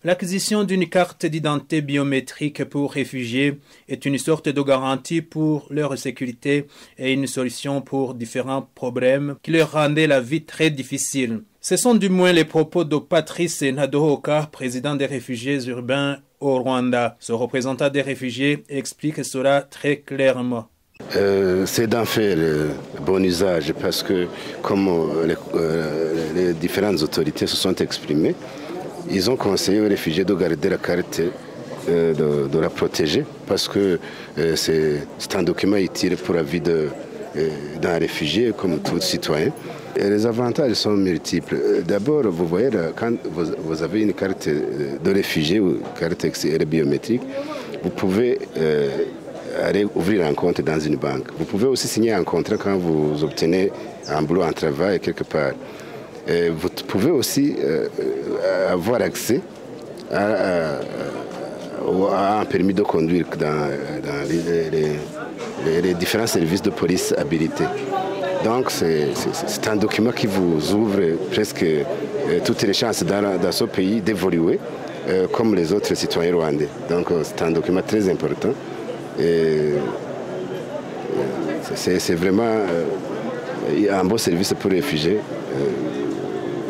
L'acquisition d'une carte d'identité biométrique pour réfugiés est une sorte de garantie pour leur sécurité et une solution pour différents problèmes qui leur rendaient la vie très difficile. Ce sont du moins les propos de Patrice Ntadohoka, président des réfugiés urbains au Rwanda. Ce représentant des réfugiés explique cela très clairement. C'est d'en faire bon usage parce que comme les différentes autorités se sont exprimées, ils ont conseillé aux réfugiés de garder la carte, de la protéger parce que c'est un document utile pour la vie d'un réfugié comme tout citoyen. Et les avantages sont multiples. D'abord, vous voyez, quand vous avez une carte de réfugié ou carte biométrique, vous pouvez aller ouvrir un compte dans une banque. Vous pouvez aussi signer un contrat quand vous obtenez un boulot, un travail quelque part. Et vous pouvez aussi avoir accès à un permis de conduire dans les différents services de police habilités. Donc c'est un document qui vous ouvre presque toutes les chances dans ce pays d'évoluer comme les autres citoyens rwandais. Donc c'est un document très important. C'est vraiment un bon service pour les réfugiés.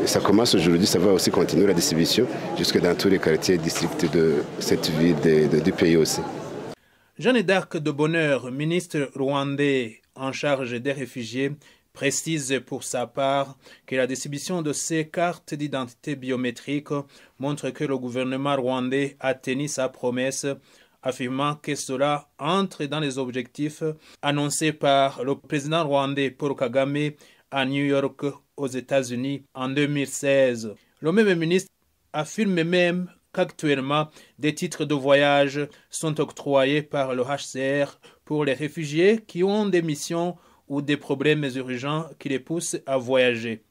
Ça commence aujourd'hui, ça va aussi continuer la distribution jusque dans tous les quartiers et districts de cette ville du pays aussi. Jeanne d'Arc de Bonheur, ministre rwandais en charge des réfugiés, précise pour sa part que la distribution de ces cartes d'identité biométrique montre que le gouvernement rwandais a tenu sa promesse, affirmant que cela entre dans les objectifs annoncés par le président rwandais Paul Kagame à New York, aux États-Unis, en 2016. Le même ministre affirme même qu'actuellement, des titres de voyage sont octroyés par le HCR pour les réfugiés qui ont des missions ou des problèmes urgents qui les poussent à voyager.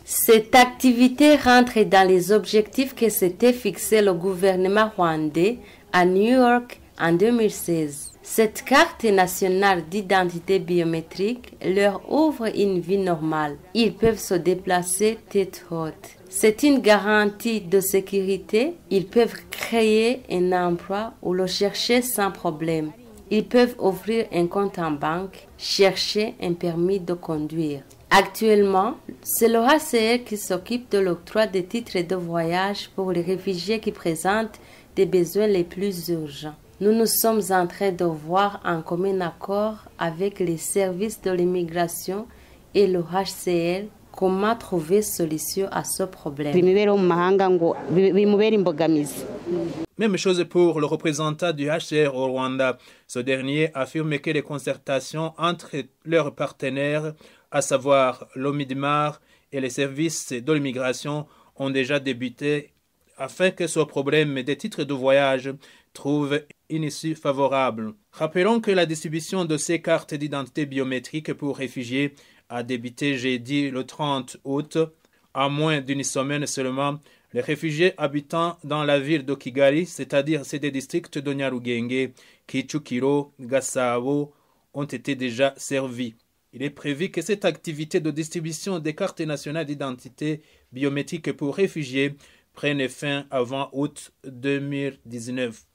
Cette activité rentre dans les objectifs que s'était fixé le gouvernement rwandais à New York en 2016. Cette carte nationale d'identité biométrique leur ouvre une vie normale. Ils peuvent se déplacer tête haute. C'est une garantie de sécurité. Ils peuvent créer un emploi ou le chercher sans problème. Ils peuvent ouvrir un compte en banque, chercher un permis de conduire. Actuellement, c'est le HCR qui s'occupe de l'octroi des titres de voyage pour les réfugiés qui présentent des besoins les plus urgents. Nous nous sommes en train de voir en commun accord avec les services de l'immigration et le HCR comment trouver solution à ce problème. Même chose pour le représentant du HCR au Rwanda. Ce dernier affirme que les concertations entre leurs partenaires, à savoir l'OMIDMAR et les services de l'immigration, ont déjà débuté afin que ce problème des titres de voyage trouve une issue favorable. Rappelons que la distribution de ces cartes d'identité biométrique pour réfugiés a débuté jeudi le 30 août. À moins d'une semaine seulement, les réfugiés habitant dans la ville de Kigali, c'est-à-dire ces districts de Nyarugenge, Kicukiro, Gasabo, ont été déjà servis. Il est prévu que cette activité de distribution des cartes nationales d'identité biométrique pour réfugiés prenne fin avant août 2019.